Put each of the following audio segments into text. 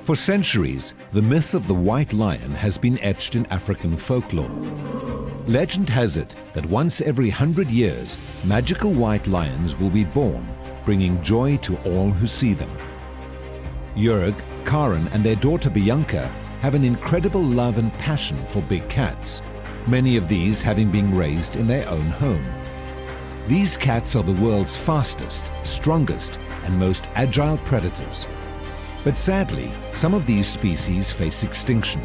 For centuries, the myth of the white lion has been etched in African folklore. Legend has it that once every 100 years, magical white lions will be born, bringing joy to all who see them. Jörg, Karen and their daughter Bianca have an incredible love and passion for big cats, many of these having been raised in their own home. These cats are the world's fastest, strongest and most agile predators. But sadly, some of these species face extinction.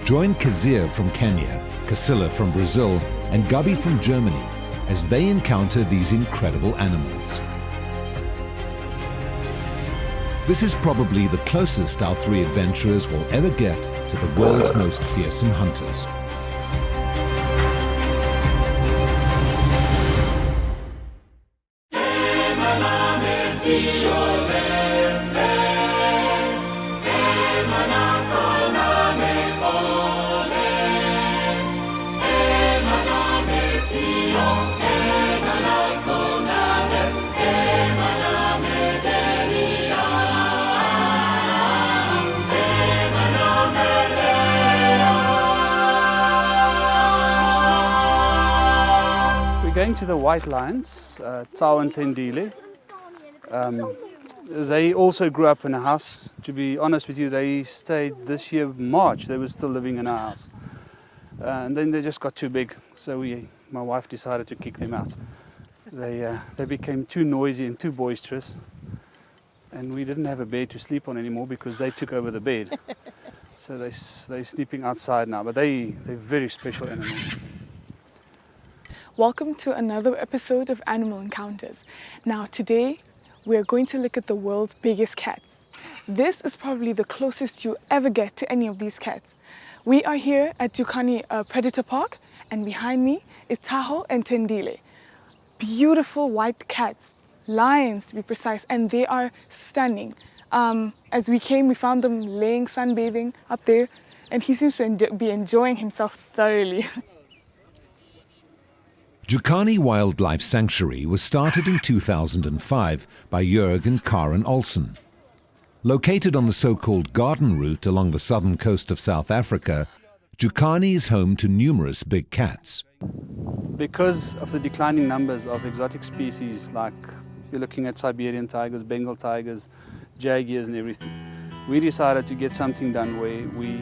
Join Kazir from Kenya, Casilla from Brazil, and Gabi from Germany as they encounter these incredible animals. This is probably the closest our three adventurers will ever get to the world's most fearsome hunters. Going to the white lions, Tsao and Tendile. They also grew up in a house. To be honest with you, they stayed this year, March, they were still living in our house. And then they just got too big, so my wife decided to kick them out. They became too noisy and too boisterous. And we didn't have a bed to sleep on anymore because they took over the bed. So they're sleeping outside now, but they're very special animals. Welcome to another episode of Animal Encounters. Now today we're going to look at the world's biggest cats. This is probably the closest you ever get to any of these cats. We are here at Jukani Predator Park, and behind me is Tahoe and Tendile. Beautiful white cats, lions to be precise, and they are stunning. As we came, we found them laying sunbathing up there, and he seems to be enjoying himself thoroughly. Jukani Wildlife Sanctuary was started in 2005 by Jörg and Karen Olsen. Located on the so-called garden route along the southern coast of South Africa, Jukani is home to numerous big cats. Because of the declining numbers of exotic species, like you're looking at Siberian tigers, Bengal tigers, jaguars and everything, we decided to get something done where we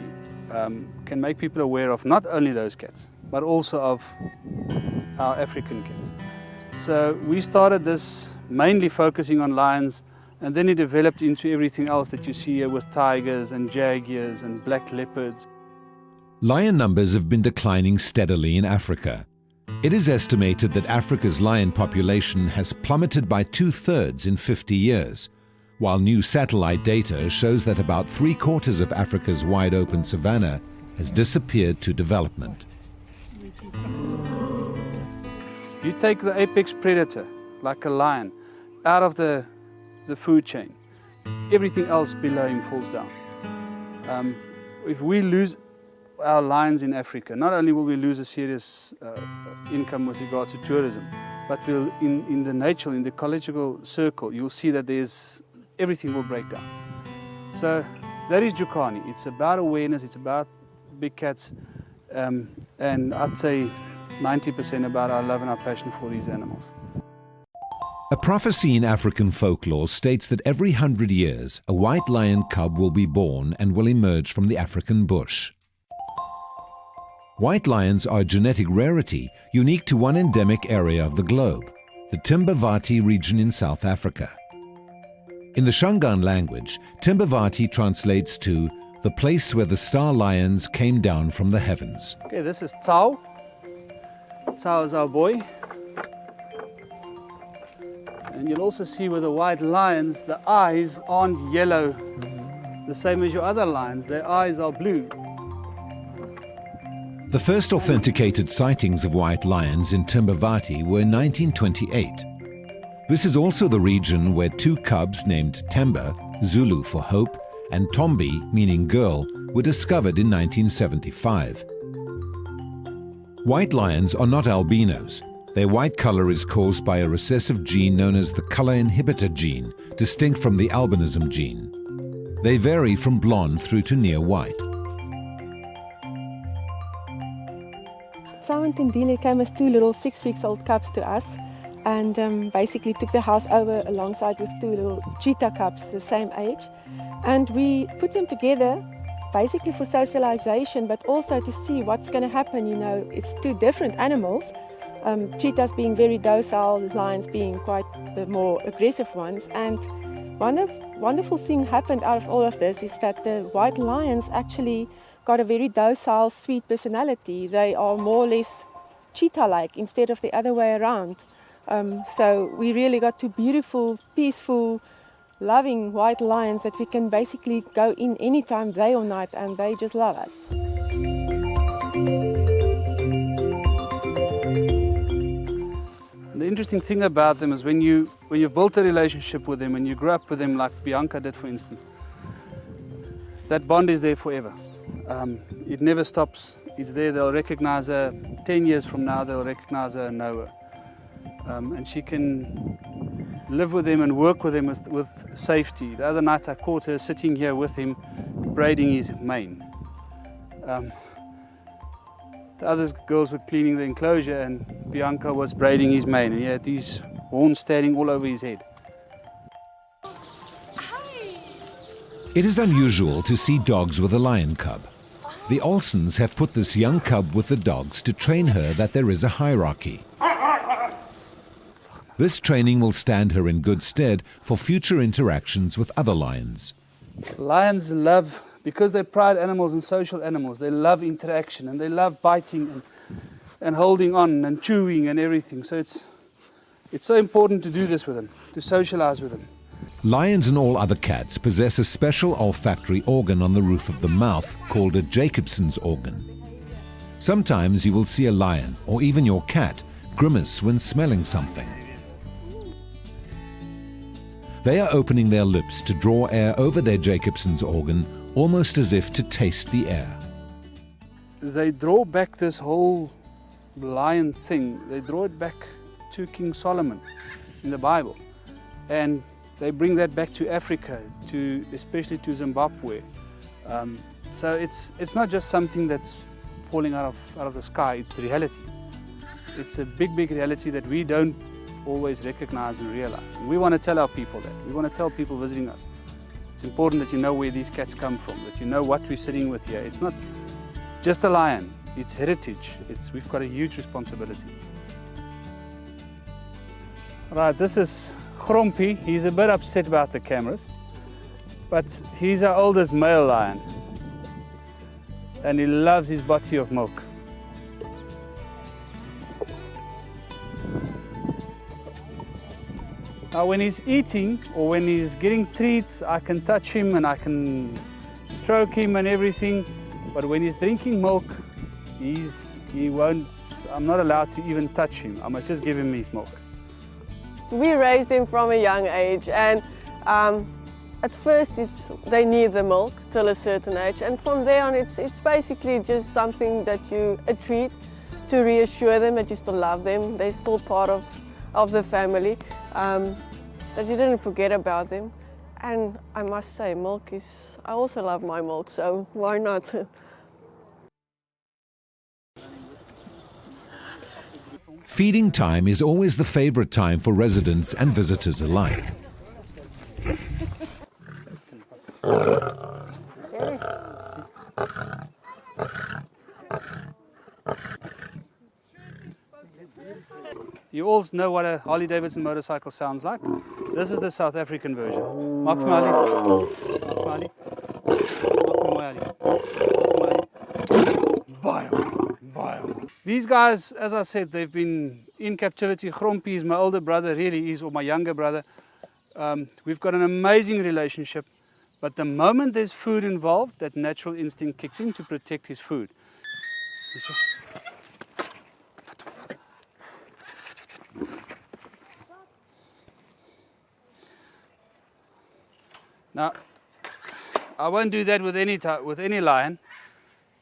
can make people aware of not only those cats, but also of our African cats. So we started this mainly focusing on lions, and then it developed into everything else that you see here with tigers and jaguars and black leopards. Lion numbers have been declining steadily in Africa. It is estimated that Africa's lion population has plummeted by 2/3 in 50 years, while new satellite data shows that about 3/4 of Africa's wide-open savanna has disappeared to development. You take the apex predator, like a lion, out of the food chain, everything else below him falls down. If we lose our lions in Africa, not only will we lose a serious income with regards to tourism, but we'll, in the nature, in the ecological circle, you'll see that everything will break down. So that is Jukani. It's about awareness, it's about big cats, and I'd say 90% about our love and our passion for these animals. A prophecy in African folklore states that every 100 years, a white lion cub will be born and will emerge from the African bush. White lions are a genetic rarity unique to one endemic area of the globe, the Timbavati region in South Africa. In the Shangaan language, Timbavati translates to the place where the star lions came down from the heavens. Okay, this is Tsao. Tsao is our boy. And you'll also see with the white lions, the eyes aren't yellow, the same as your other lions. Their eyes are blue. The first authenticated sightings of white lions in Timbavati were in 1928. This is also the region where two cubs named Temba, Zulu for hope, and Tombi, meaning girl, were discovered in 1975. White lions are not albinos. Their white color is caused by a recessive gene known as the color inhibitor gene, distinct from the albinism gene. They vary from blonde through to near white. Simon Tindile came as 2 little 6-week-old cubs to us and basically took the house over alongside with 2 little cheetah cubs the same age. And we put them together basically for socialization, but also to see what's going to happen. You know, it's 2 different animals. Cheetahs being very docile, lions being quite the more aggressive ones. And wonderful thing happened out of all of this is that the white lions actually got a very docile, sweet personality. They are more or less cheetah-like instead of the other way around. So we really got 2 beautiful, peaceful, loving white lions that we can basically go in anytime, day or night, and they just love us. The interesting thing about them is when you've built a relationship with them, when you grew up with them like Bianca did, for instance, that bond is there forever. It never stops. It's there. They'll recognize her 10 years from now. They'll recognize her and know her. And she can live with him and work with him with safety. The other night I caught her sitting here with him, braiding his mane. The other girls were cleaning the enclosure and Bianca was braiding his mane, and he had these horns standing all over his head. It is unusual to see dogs with a lion cub. The Olsons have put this young cub with the dogs to train her that there is a hierarchy. This training will stand her in good stead for future interactions with other lions. Lions love, because they're pride animals and social animals, they love interaction and they love biting and holding on and chewing and everything. So it's so important to do this with them, to socialize with them. Lions and all other cats possess a special olfactory organ on the roof of the mouth called a Jacobson's organ. Sometimes you will see a lion, or even your cat, grimace when smelling something. They are opening their lips to draw air over their Jacobson's organ, almost as if to taste the air. They draw back this whole lion thing, they draw it back to King Solomon in the Bible. And they bring that back to Africa, especially to Zimbabwe. So it's not just something that's falling out of the sky, it's reality. It's a big, big reality that we don't always recognize and realize. And we want to tell our people that. We want to tell people visiting us. It's important that you know where these cats come from, that you know what we're sitting with here. It's not just a lion, it's heritage. We've got a huge responsibility. Right, this is Grumpy. He's a bit upset about the cameras, but he's our oldest male lion. And he loves his bottle of milk. Now when he's eating or when he's getting treats, I can touch him and I can stroke him and everything. But when he's drinking milk, I'm not allowed to even touch him. I must just give him his milk. We raised him from a young age, and at first they need the milk till a certain age, and from there on it's basically just something that a treat to reassure them that you still love them. They're still part of the family, that you didn't forget about them. And I must say, I also love my milk, so why not? Feeding time is always the favorite time for residents and visitors alike. You all know what a Harley-Davidson motorcycle sounds like. This is the South African version. Maak vir my Ali. Maak vir my Ali. These guys, as I said, they've been in captivity. Grumpy is my older brother, really is, or my younger brother. We've got an amazing relationship, but the moment there's food involved, that natural instinct kicks in to protect his food. Now, I won't do that with any lion,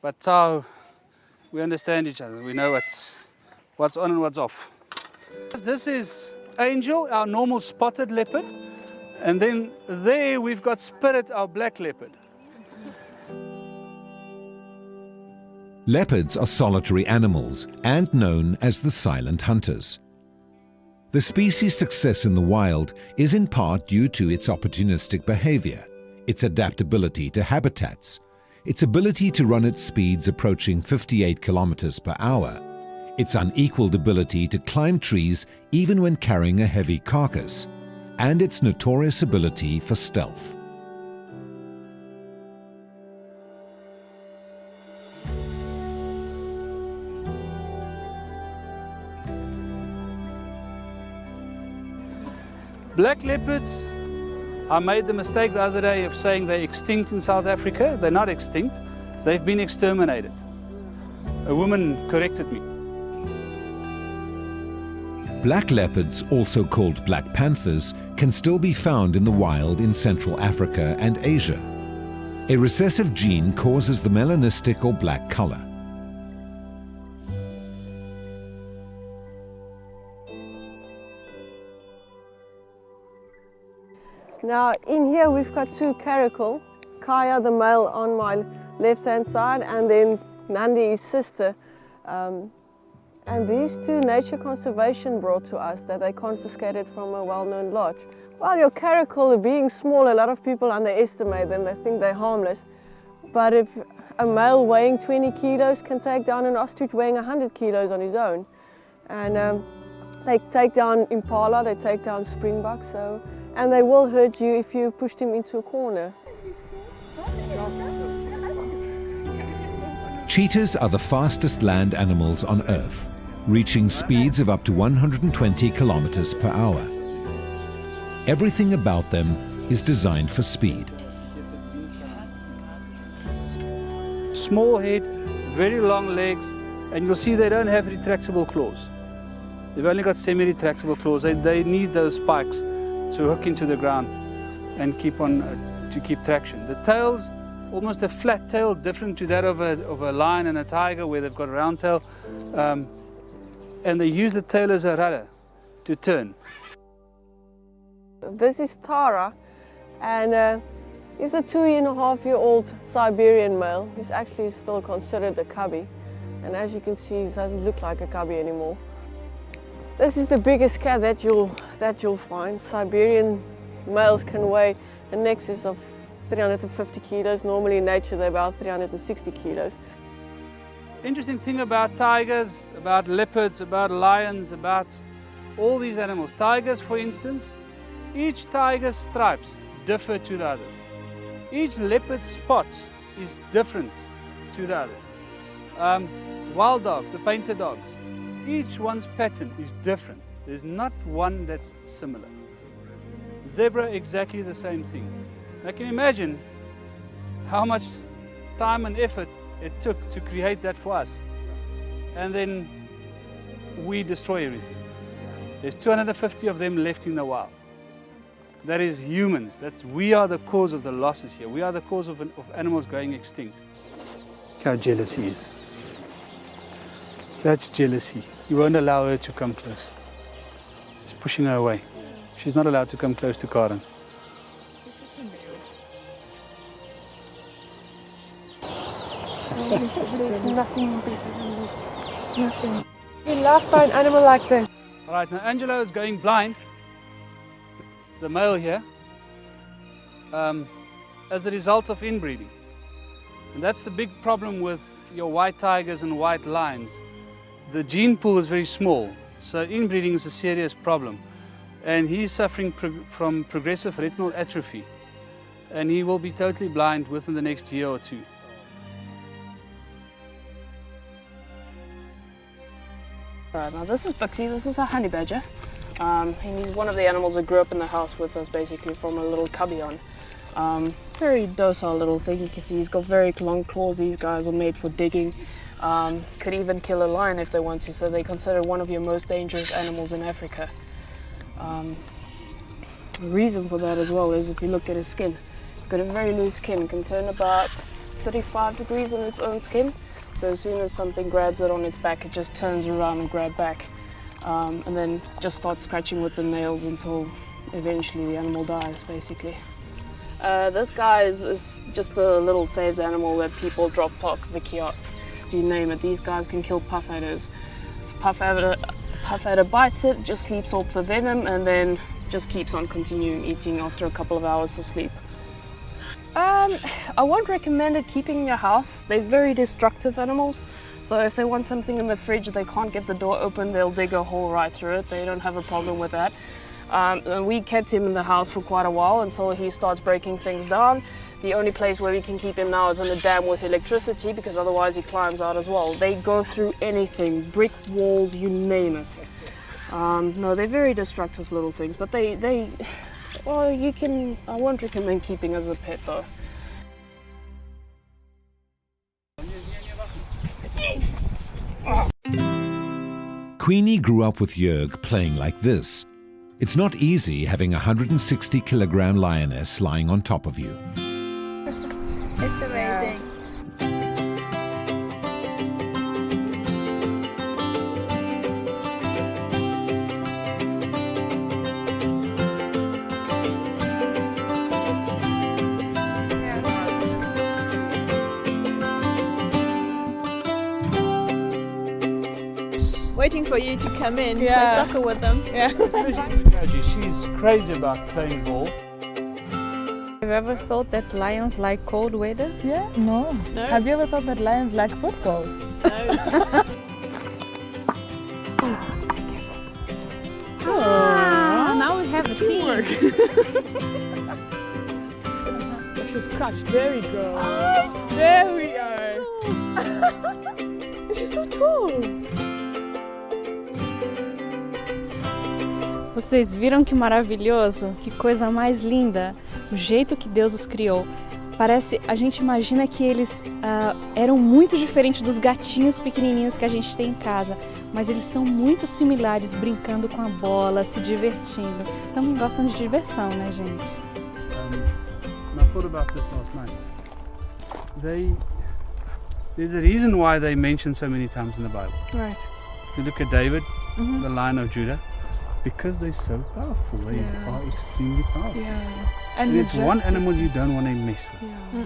but we understand each other. We know what's on and what's off. This is Angel, our normal spotted leopard, And then there we've got Spirit, our black leopard. Leopards are solitary animals and known as the silent hunters. The species' success in the wild is in part due to its opportunistic behavior, its adaptability to habitats, its ability to run at speeds approaching 58 kilometers per hour, its unequaled ability to climb trees even when carrying a heavy carcass, and its notorious ability for stealth. Black leopards, I made the mistake the other day of saying they're extinct in South Africa. They're not extinct, they've been exterminated. A woman corrected me. Black leopards, also called black panthers, can still be found in the wild in Central Africa and Asia. A recessive gene causes the melanistic or black color. Now in here we've got two caracal, Kaya the male on my left hand side and then Nandi his sister. And these two nature conservation brought to us that they confiscated from a well-known lodge. Well, your caracal, being small, a lot of people underestimate them, they think they're harmless. But if a male weighing 20 kilos can take down an ostrich weighing 100 kilos on his own. And they take down impala, they take down springbok, and they will hurt you if you push them into a corner. Cheetahs are the fastest land animals on Earth, reaching speeds of up to 120 kilometers per hour. Everything about them is designed for speed. Small head, very long legs, and you'll see they don't have retractable claws. They've only got semi-retractable claws. They need those spikes to hook into the ground and keep traction. The tail's almost a flat tail, different to that of a lion and a tiger where they've got a round tail. And they use the tail as a rudder to turn. This is Tara, and he's a 2.5-year-old Siberian male. He's actually still considered a cubby, and as you can see, he doesn't look like a cubby anymore. This is the biggest cat that you'll find. Siberian males can weigh in excess of 350 kilos. Normally in nature they're about 360 kilos. Interesting thing about tigers, about leopards, about lions, about all these animals. Tigers, for instance, each tiger's stripes differ to the others. Each leopard's spot is different to the others. Wild dogs, the painter dogs, each one's pattern is different. There's not one that's similar. Zebra, exactly the same thing. I can imagine how much time and effort it took to create that for us. And then we destroy everything. There's 250 of them left in the wild. That is humans. We are the cause of the losses here. We are the cause of animals going extinct. Look how jealous he is. That's jealousy. You won't allow her to come close. He's pushing her away. She's not allowed to come close to Karen. There's nothing better than this. Nothing. You're loved by an animal like this. All right, now Angelo is going blind, the male here, as a result of inbreeding. And that's the big problem with your white tigers and white lions. The gene pool is very small, so inbreeding is a serious problem. And he's suffering from progressive retinal atrophy. And he will be totally blind within the next year or two. Alright, now this is Bixie, this is a honey badger. He's one of the animals that grew up in the house with us basically from a little cubby on. Very docile little thing. You can see he's got very long claws. These guys are made for digging. Could even kill a lion if they want to, so they're considered one of your most dangerous animals in Africa. The reason for that as well is if you look at his skin. It's got a very loose skin, can turn about 35 degrees in its own skin. So as soon as something grabs it on its back, it just turns around and grabs back. And then just starts scratching with the nails until eventually the animal dies, basically. This guy is just a little saved animal that people drop parts of a kiosk. You name it, these guys can kill puff adders. If puff adder bites it, just sleeps off the venom and then just keeps on continuing eating after a couple of hours of sleep. I won't recommend it keeping in your house. They're very destructive animals. So if they want something in the fridge, they can't get the door open, they'll dig a hole right through it. They don't have a problem with that. And we kept him in the house for quite a while until he starts breaking things down. The only place where we can keep him now is in a dam with electricity, because otherwise he climbs out as well. They go through anything, brick walls, you name it. No, they're very destructive little things, but well, I won't recommend keeping as a pet though. Queenie grew up with Jörg playing like this. It's not easy having a 160-kilogram lioness lying on top of you. It's amazing. Waiting for you to come in, play soccer with them. Yeah. She's crazy about playing ball. Have you ever thought that lions like cold weather? Yeah? No. Have you ever thought that lions like football? No. Now we have a team. She's crouched. There we go. There we are. She's so tall. Vocês viram que maravilhoso? Que coisa mais linda! O jeito que Deus os criou. Parece, a gente imagina que eles eram muito diferentes dos gatinhos pequenininhos que a gente tem em casa, mas eles são muito similares, brincando com a bola, se divertindo. Também gostam de diversão, né, gente? I thought about this last night. There's a reason why they mention so many times in the Bible. Right. If you look at David, the Lion of Judah, because they're so powerful, they are extremely powerful. Yeah. And it's one animal you don't want to mess with. Yeah.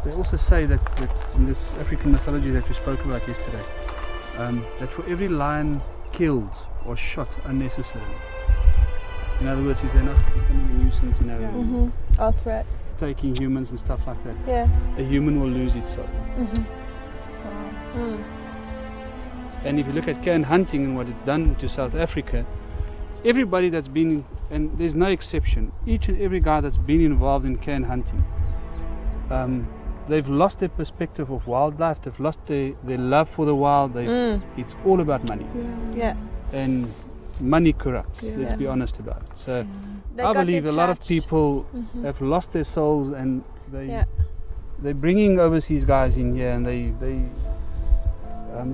They also say that in this African mythology that we spoke about yesterday, that for every lion killed or shot unnecessarily, in other words, if they're not becoming a nuisance, Or threat. taking humans and stuff like that, Yeah. a human will lose its soul. And if you look at canned hunting and what it's done to South Africa, everybody that's been, and there's no exception, each and every guy that's been involved in canned hunting, they've lost their perspective of wildlife, they've lost their love for the wild. It's all about money. Yeah. And money corrupts, let's be honest about it. So They I got believe a lot of detached. people have lost their souls, and they're bringing overseas guys in here, and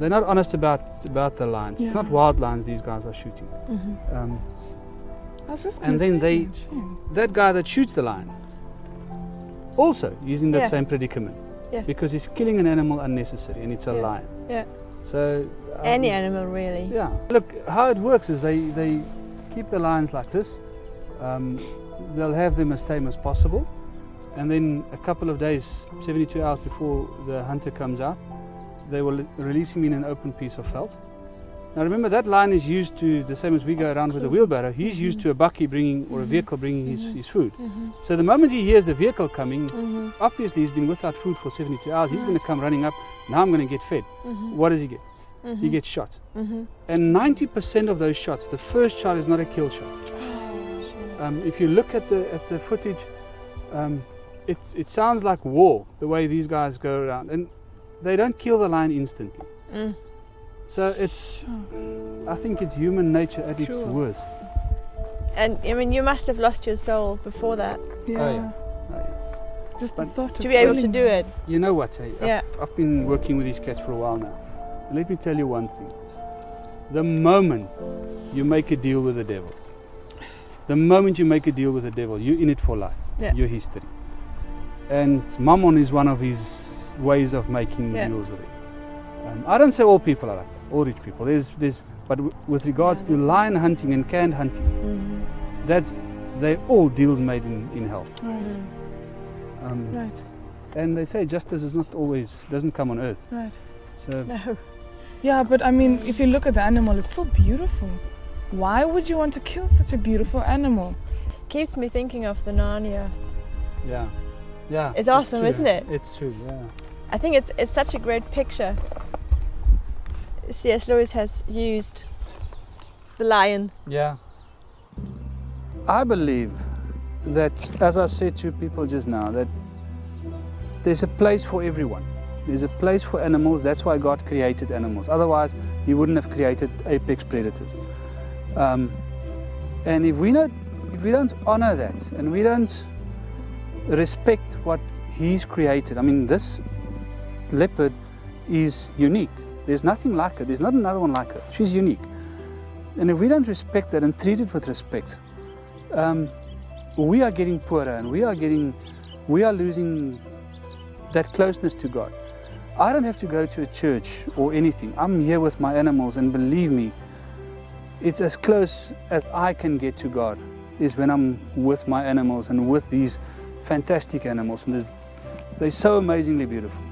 they're not honest about the lions. It's not wild lions these guys are shooting. I was just And gonna then say, that guy that shoots the lion, also he's in that Yeah. same predicament, Yeah. because he's killing an animal unnecessary, and it's a lion. Yeah. So Any animal, really. yeah. Look, how it works is they keep the lions like this. They'll have them as tame as possible, and then a couple of days, 72 hours before the hunter comes out, they will release him in an open piece of felt. Now remember, that lion is used to, the same as we go around with a wheelbarrow, he's used to a bakkie bringing, or a vehicle bringing his food. So the moment he hears the vehicle coming, obviously he's been without food for 72 hours, he's going to come running up, now I'm going to get fed. What does he get? He gets shot. And 90% of those shots, the first shot is not a kill shot. If you look at the footage, it sounds like war, the way these guys go around. And they don't kill the lion instantly. So I think it's human nature at its worst. And I mean, you must have lost your soul before that yeah. Just the thought to of be able to killing do it. You know what? Yeah. I've been working with these cats for a while now. And let me tell you one thing. The moment you make a deal with the devil, you're in it for life. Yeah. You're history. And Mammon is one of his ways of making deals with it. I don't say all people are like that, all rich people. But with regards to lion hunting and canned hunting, that's they're all deals made in hell. Right. Right. And they say justice is not always, doesn't come on earth. Right. So No. Yeah, but I mean, if you look at the animal, it's so beautiful. Why would you want to kill such a beautiful animal? Keeps me thinking of the Narnia. yeah. It's awesome, true. isn't it? It's true, yeah. I think it's such a great picture. C.S. Lewis has used the lion. Yeah. I believe that, as I said to people just now, that there's a place for everyone. There's a place for animals. That's why God created animals. Otherwise, He wouldn't have created apex predators. And if we don't honor that, and we don't respect what He's created, I mean, this leopard is unique. There's nothing like her. There's not another one like her. She's unique. And if we don't respect that and treat it with respect, we are getting poorer, and we are losing that closeness to God. I don't have to go to a church or anything. I'm here with my animals, and believe me, it's as close as I can get to God is when I'm with my animals and with these fantastic animals. And they're so amazingly beautiful.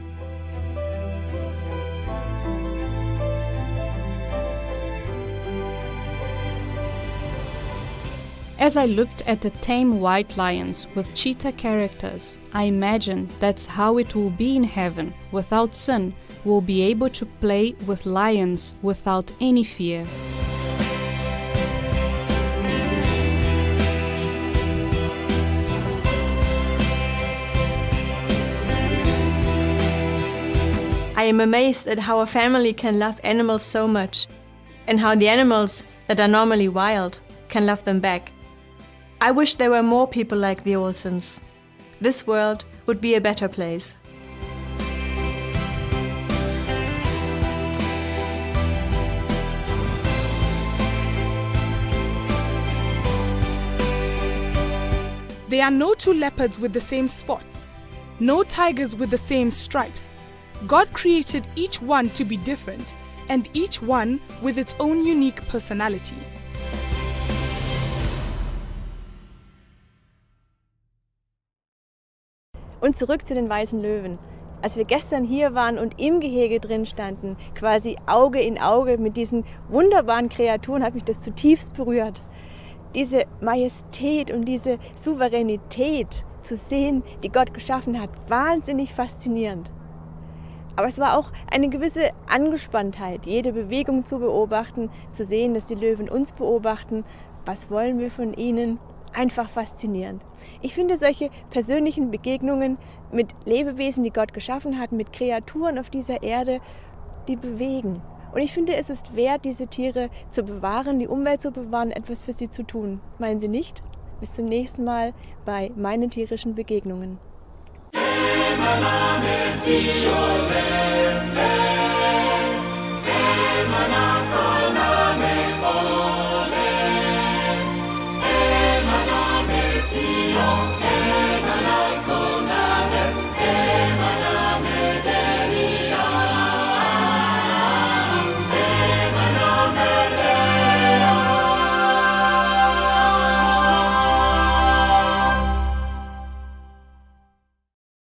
As I looked at the tame white lions with cheetah characters, I imagined that's how it will be in heaven. Without sin, we'll be able to play with lions without any fear. I am amazed at how a family can love animals so much, and how the animals that are normally wild can love them back. I wish there were more people like the Olsens. This world would be a better place. There are no two leopards with the same spots, no tigers with the same stripes. God created each one to be different, and each one with its own unique personality. Und zurück zu den weißen Löwen. Als wir gestern hier waren und im Gehege drin standen, quasi Auge in Auge mit diesen wunderbaren Kreaturen, hat mich das zutiefst berührt. Diese Majestät und diese Souveränität zu sehen, die Gott geschaffen hat, wahnsinnig faszinierend. Aber es war auch eine gewisse Angespanntheit, jede Bewegung zu beobachten, zu sehen, dass die Löwen uns beobachten. Was wollen wir von ihnen? Einfach faszinierend. Ich finde solche persönlichen Begegnungen mit Lebewesen, die Gott geschaffen hat, mit Kreaturen auf dieser Erde, die bewegen. Und ich finde, es ist wert, diese Tiere zu bewahren, die Umwelt zu bewahren, etwas für sie zu tun. Meinen Sie nicht? Bis zum nächsten Mal bei meinen tierischen Begegnungen. Devenez,